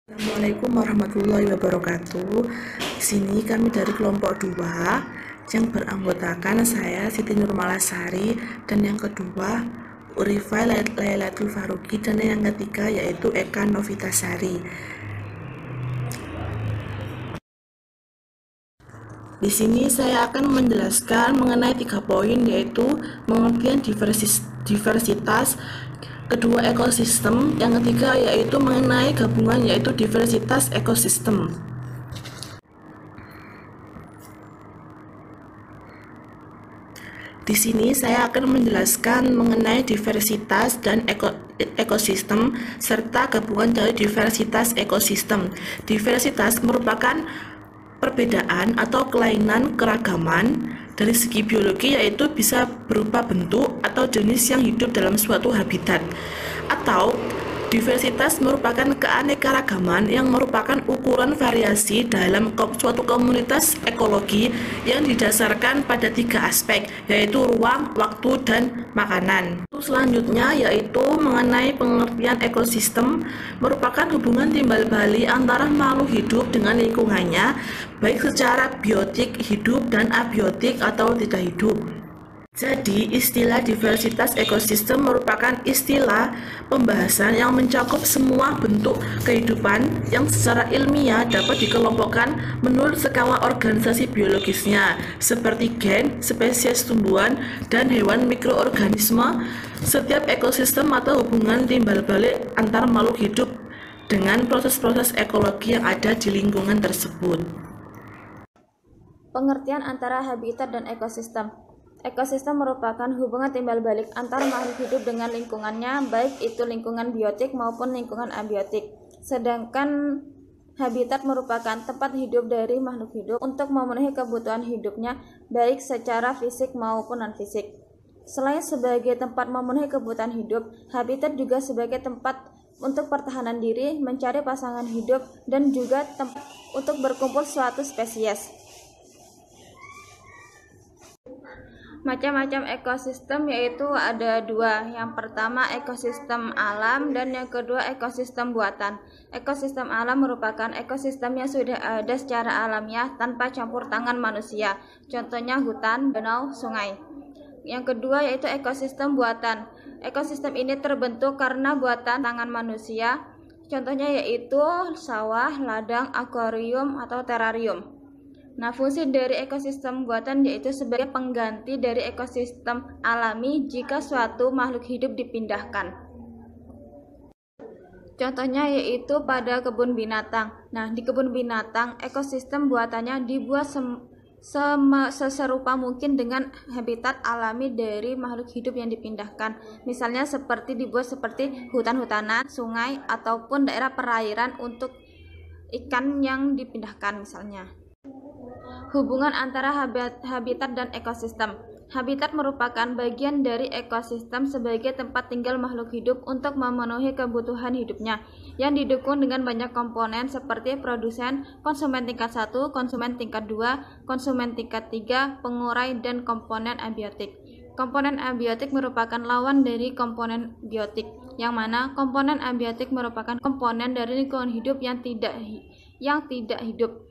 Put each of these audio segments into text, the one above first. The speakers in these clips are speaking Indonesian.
Assalamualaikum warahmatullahi wabarakatuh. Di sini kami dari kelompok 2 yang beranggotakan saya Siti Nurmalasari dan yang kedua Urifa Lailatul Faruqi dan yang ketiga yaitu Eka Novitasari. Di sini saya akan menjelaskan mengenai 3 poin, yaitu pengertian diversitas, kedua ekosistem, yang ketiga yaitu mengenai gabungan yaitu diversitas ekosistem. Di sini saya akan menjelaskan mengenai diversitas dan ekosistem serta gabungan dari diversitas ekosistem. Diversitas merupakan perbedaan atau kelainan keragaman dari segi biologi, yaitu bisa berupa bentuk atau jenis yang hidup dalam suatu habitat. Atau diversitas merupakan keanekaragaman yang merupakan ukuran variasi dalam suatu komunitas ekologi yang didasarkan pada 3 aspek, yaitu ruang, waktu, dan makanan. Selanjutnya yaitu mengenai pengertian ekosistem, merupakan hubungan timbal balik antara makhluk hidup dengan lingkungannya, baik secara biotik hidup dan abiotik atau tidak hidup. Jadi, istilah diversitas ekosistem merupakan istilah pembahasan yang mencakup semua bentuk kehidupan yang secara ilmiah dapat dikelompokkan menurut skala organisasi biologisnya, seperti gen, spesies tumbuhan, dan hewan mikroorganisme. Setiap ekosistem atau hubungan timbal balik antar makhluk hidup dengan proses-proses ekologi yang ada di lingkungan tersebut. Pengertian antara habitat dan ekosistem. Ekosistem merupakan hubungan timbal balik antara makhluk hidup dengan lingkungannya, baik itu lingkungan biotik maupun lingkungan abiotik. Sedangkan habitat merupakan tempat hidup dari makhluk hidup untuk memenuhi kebutuhan hidupnya, baik secara fisik maupun non-fisik. Selain sebagai tempat memenuhi kebutuhan hidup, habitat juga sebagai tempat untuk pertahanan diri, mencari pasangan hidup, dan juga tempat untuk berkumpul suatu spesies. Macam-macam ekosistem yaitu ada 2. Yang pertama ekosistem alam dan yang kedua ekosistem buatan. Ekosistem alam merupakan ekosistem yang sudah ada secara alamiah tanpa campur tangan manusia. Contohnya hutan, danau, sungai. Yang kedua yaitu ekosistem buatan. Ekosistem ini terbentuk karena buatan tangan manusia. Contohnya yaitu sawah, ladang, akuarium, atau terarium. Nah, fungsi dari ekosistem buatan yaitu sebagai pengganti dari ekosistem alami jika suatu makhluk hidup dipindahkan. Contohnya yaitu pada kebun binatang. Nah, di kebun binatang, ekosistem buatannya dibuat seserupa mungkin dengan habitat alami dari makhluk hidup yang dipindahkan. Misalnya dibuat seperti hutan-hutanan, sungai, ataupun daerah perairan untuk ikan yang dipindahkan misalnya. Hubungan antara habitat dan ekosistem. Habitat merupakan bagian dari ekosistem sebagai tempat tinggal makhluk hidup untuk memenuhi kebutuhan hidupnya, yang didukung dengan banyak komponen seperti produsen, konsumen tingkat 1, konsumen tingkat 2, konsumen tingkat 3, pengurai, dan komponen abiotik. Komponen abiotik merupakan lawan dari komponen biotik, yang mana komponen abiotik merupakan komponen dari lingkungan hidup yang tidak hidup.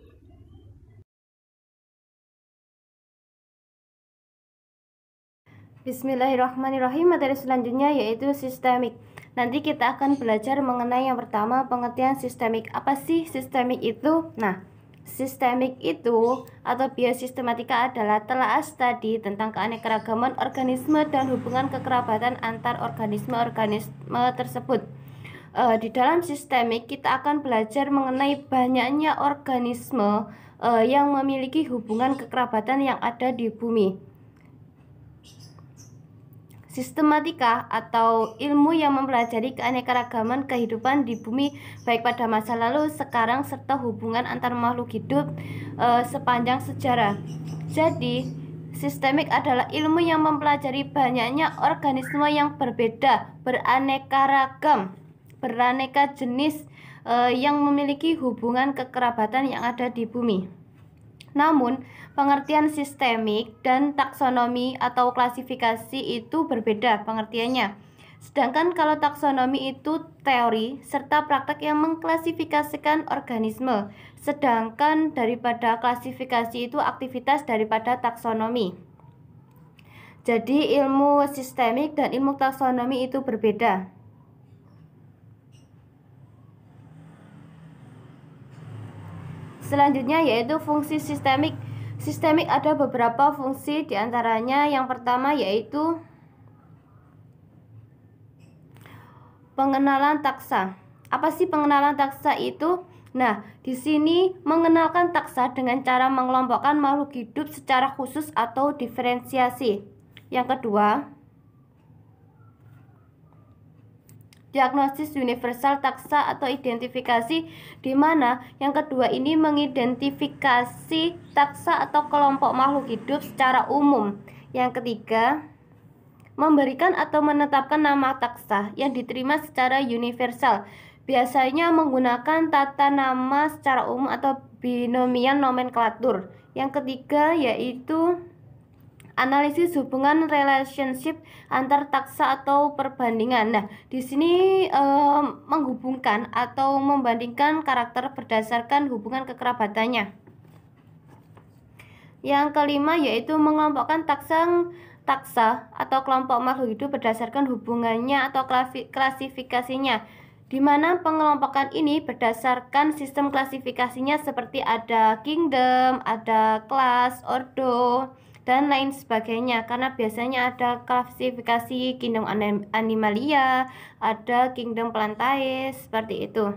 Bismillahirrahmanirrahim. Materi selanjutnya yaitu sistemik. Nanti kita akan belajar mengenai yang pertama pengertian sistemik. Apa sih sistemik itu? Nah, sistemik itu atau biosistematika adalah telaah studi tentang keanekaragaman organisme dan hubungan kekerabatan antar organisme tersebut. Di dalam sistemik kita akan belajar mengenai banyaknya organisme yang memiliki hubungan kekerabatan yang ada di bumi. Sistematika atau ilmu yang mempelajari keanekaragaman kehidupan di bumi baik pada masa lalu, sekarang, serta hubungan antar makhluk hidup sepanjang sejarah. Jadi, sistemik adalah ilmu yang mempelajari banyaknya organisme yang berbeda, beraneka jenis yang memiliki hubungan kekerabatan yang ada di bumi. Namun, pengertian sistemik dan taksonomi atau klasifikasi itu berbeda pengertiannya. Sedangkan kalau taksonomi itu teori serta praktek yang mengklasifikasikan organisme. Sedangkan daripada klasifikasi itu aktivitas daripada taksonomi. Jadi ilmu sistemik dan ilmu taksonomi itu berbeda. Selanjutnya yaitu fungsi sistemik. Sistemik ada beberapa fungsi, diantaranya yang pertama yaitu pengenalan taksa. Apa sih pengenalan taksa itu? Nah, di sini mengenalkan taksa dengan cara mengelompokkan makhluk hidup secara khusus atau diferensiasi. Yang kedua, diagnosis universal taksa atau identifikasi, di mana yang kedua ini mengidentifikasi taksa atau kelompok makhluk hidup secara umum. Yang ketiga, memberikan atau menetapkan nama taksa yang diterima secara universal, biasanya menggunakan tata nama secara umum atau binomial nomenklatur. Yang ketiga yaitu analisis hubungan relationship antar taksa atau perbandingan. Nah, di sini menghubungkan atau membandingkan karakter berdasarkan hubungan kekerabatannya. Yang kelima yaitu mengelompokkan taksa atau kelompok makhluk hidup berdasarkan hubungannya atau klasifikasinya, di mana pengelompokan ini berdasarkan sistem klasifikasinya seperti ada kingdom, ada kelas, ordo, dan lain sebagainya. Karena biasanya ada klasifikasi kingdom animalia, ada kingdom plantae, seperti itu.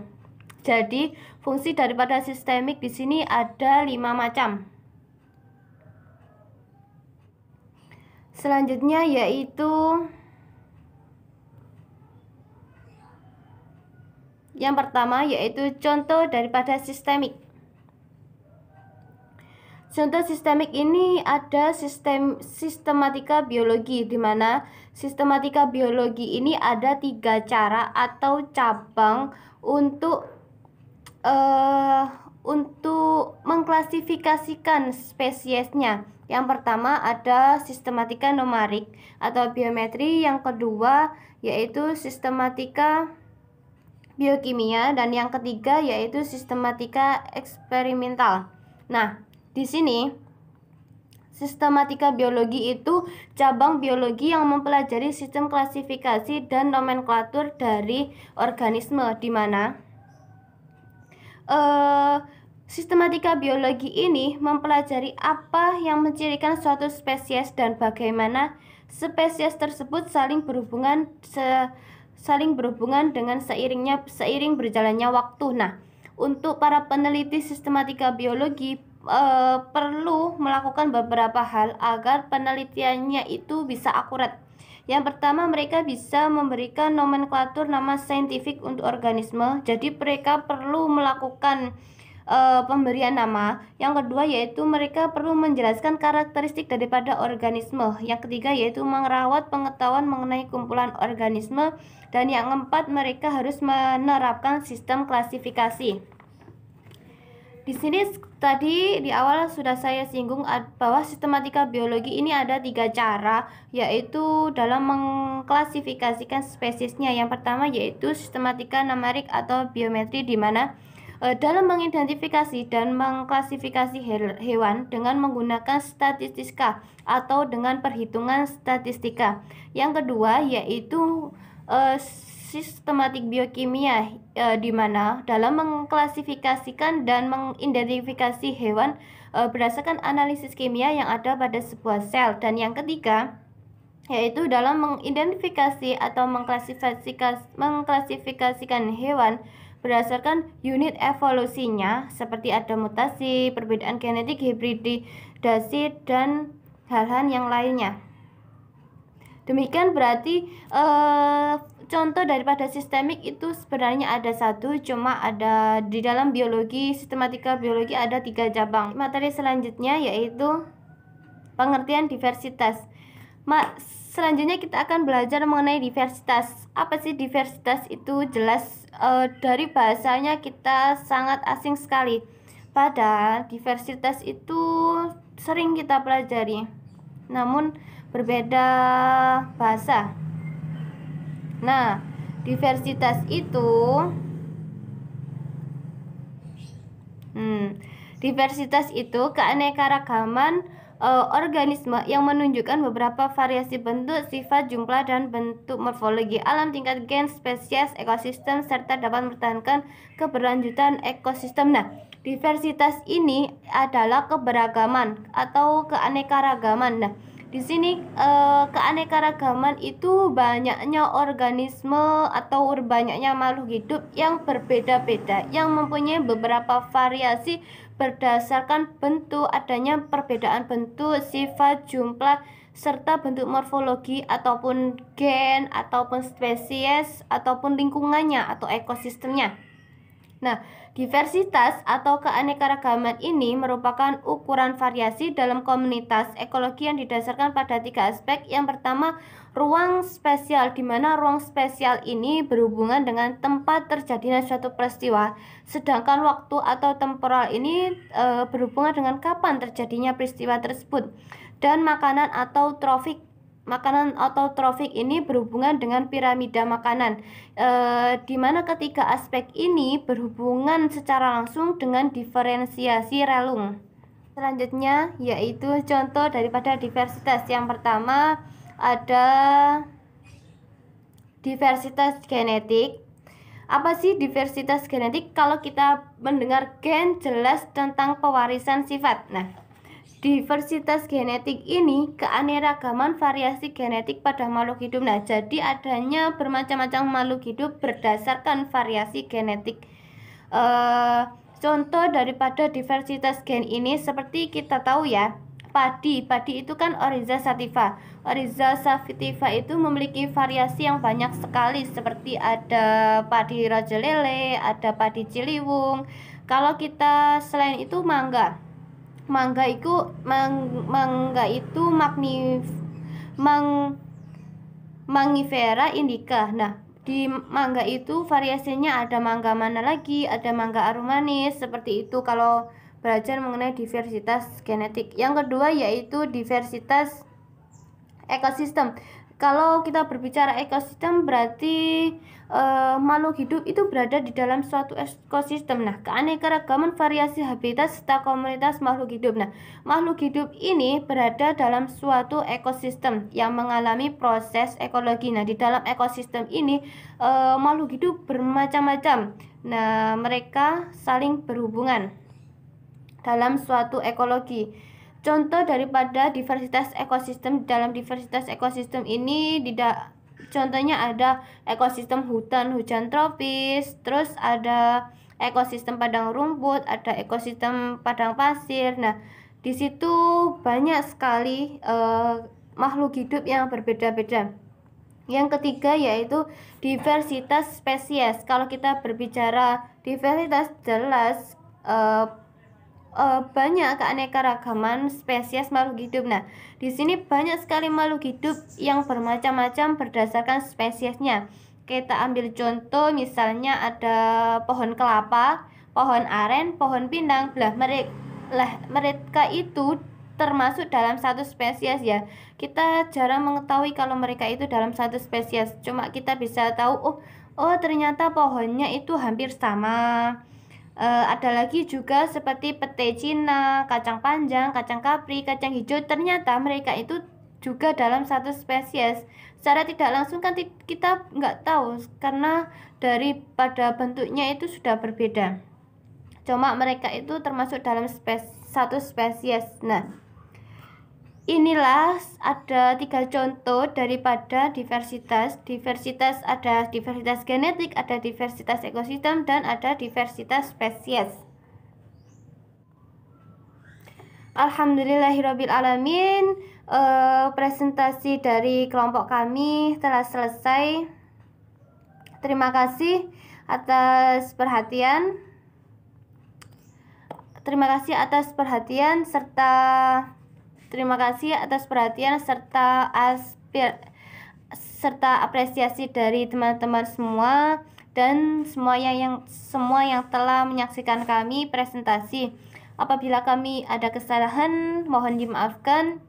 Jadi fungsi daripada sistemik di sini ada 5 macam. Selanjutnya yaitu yang pertama yaitu contoh daripada sistemik. Contoh sistemik ini ada sistematika biologi, di mana sistematika biologi ini ada 3 cara atau cabang untuk mengklasifikasikan spesiesnya. Yang pertama ada sistematika numerik atau biometri, yang kedua yaitu sistematika biokimia, dan yang ketiga yaitu sistematika eksperimental. Nah, di sini sistematika biologi itu cabang biologi yang mempelajari sistem klasifikasi dan nomenklatur dari organisme, di mana sistematika biologi ini mempelajari apa yang mencirikan suatu spesies dan bagaimana spesies tersebut saling berhubungan dengan seiring berjalannya waktu. Nah, untuk para peneliti sistematika biologi perlu melakukan beberapa hal agar penelitiannya itu bisa akurat. Yang pertama, mereka bisa memberikan nomenklatur nama saintifik untuk organisme. Jadi mereka perlu melakukan pemberian nama. Yang kedua yaitu mereka perlu menjelaskan karakteristik daripada organisme. Yang ketiga yaitu merawat pengetahuan mengenai kumpulan organisme. Dan yang keempat, mereka harus menerapkan sistem klasifikasi. Di sini tadi di awal sudah saya singgung bahwa sistematika biologi ini ada 3 cara, yaitu dalam mengklasifikasikan spesiesnya. Yang pertama yaitu sistematika numerik atau biometri, di mana dalam mengidentifikasi dan mengklasifikasi hewan dengan menggunakan statistika atau dengan perhitungan statistika. Yang kedua yaitu sistematik biokimia, di mana dalam mengklasifikasikan dan mengidentifikasi hewan berdasarkan analisis kimia yang ada pada sebuah sel. Dan yang ketiga yaitu dalam mengidentifikasi atau mengklasifikasikan hewan berdasarkan unit evolusinya, seperti ada mutasi, perbedaan genetik, hibridasi, dan hal-hal yang lainnya. Demikian berarti contoh daripada sistemik itu sebenarnya ada 1, cuma ada di dalam biologi, sistematika biologi ada 3 cabang. Materi selanjutnya yaitu pengertian diversitas. Selanjutnya kita akan belajar mengenai diversitas. Apa sih diversitas itu? Jelas dari bahasanya kita sangat asing sekali. Padahal diversitas itu sering kita pelajari, namun berbeda bahasa. Nah, diversitas itu keanekaragaman organisme yang menunjukkan beberapa variasi bentuk, sifat, jumlah, dan bentuk morfologi alam tingkat gen, spesies, ekosistem, serta dapat mempertahankan keberlanjutan ekosistem. Nah, diversitas ini adalah keberagaman atau keanekaragaman. Nah, di sini keanekaragaman itu banyaknya organisme atau banyaknya makhluk hidup yang berbeda-beda, yang mempunyai beberapa variasi berdasarkan bentuk, adanya perbedaan bentuk, sifat, jumlah, serta bentuk morfologi ataupun gen ataupun spesies ataupun lingkungannya atau ekosistemnya. Nah, diversitas atau keanekaragaman ini merupakan ukuran variasi dalam komunitas ekologi yang didasarkan pada 3 aspek. Yang pertama, ruang spesial, di mana ruang spesial ini berhubungan dengan tempat terjadinya suatu peristiwa, sedangkan waktu atau temporal ini berhubungan dengan kapan terjadinya peristiwa tersebut. Dan makanan atau trofik ini berhubungan dengan piramida makanan, di mana ketiga aspek ini berhubungan secara langsung dengan diferensiasi relung. Selanjutnya yaitu contoh daripada diversitas. Yang pertama ada diversitas genetik. Apa sih diversitas genetik? Kalau kita mendengar gen, jelas tentang pewarisan sifat. Nah, diversitas genetik ini keanekaragaman variasi genetik pada makhluk hidup. Nah, jadi adanya bermacam-macam makhluk hidup berdasarkan variasi genetik. Contoh daripada diversitas gen ini seperti kita tahu ya, padi itu kan Oryza sativa. Oryza sativa itu memiliki variasi yang banyak sekali, seperti ada padi raja lele, ada padi ciliwung. Kalau kita selain itu mangga itu Mangifera indica. Nah, di mangga itu variasinya ada mangga mana lagi, ada mangga arum manis, seperti itu kalau belajar mengenai diversitas genetik. Yang kedua yaitu diversitas ekosistem. Kalau kita berbicara ekosistem berarti makhluk hidup itu berada di dalam suatu ekosistem. Nah, keanekaragaman variasi habitat serta komunitas makhluk hidup. Nah, makhluk hidup ini berada dalam suatu ekosistem yang mengalami proses ekologi. Nah, di dalam ekosistem ini makhluk hidup bermacam-macam. Nah, mereka saling berhubungan dalam suatu ekologi. Contoh daripada diversitas ekosistem, dalam diversitas ekosistem ini contohnya ada ekosistem hutan tropis, terus ada ekosistem padang rumput, ada ekosistem padang pasir. Nah, di situ banyak sekali makhluk hidup yang berbeda-beda. Yang ketiga yaitu diversitas spesies. Kalau kita berbicara diversitas, jelas banyak keanekaragaman spesies makhluk hidup. Nah, di sini banyak sekali makhluk hidup yang bermacam-macam berdasarkan spesiesnya. Kita ambil contoh, misalnya ada pohon kelapa, pohon aren, pohon pinang. Mereka itu termasuk dalam satu spesies ya. Kita jarang mengetahui kalau mereka itu dalam satu spesies. Cuma kita bisa tahu, oh ternyata pohonnya itu hampir sama. Ada lagi juga seperti pete Cina, kacang panjang, kacang kapri, kacang hijau. Ternyata mereka itu juga dalam satu spesies. Secara tidak langsung kan kita nggak tahu, karena daripada bentuknya itu sudah berbeda. Cuma mereka itu termasuk dalam satu spesies. Nah, inilah ada 3 contoh daripada diversitas. Diversitas ada diversitas genetik, ada diversitas ekosistem, dan ada diversitas spesies. Alhamdulillahirrabbilalamin. Presentasi dari kelompok kami telah selesai. Terima kasih atas perhatian. Terima kasih atas perhatian serta apresiasi dari teman-teman semua dan semua yang telah menyaksikan kami presentasi. Apabila kami ada kesalahan, mohon dimaafkan.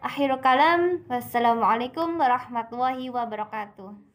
Akhirul kalam, wassalamualaikum warahmatullahi wabarakatuh.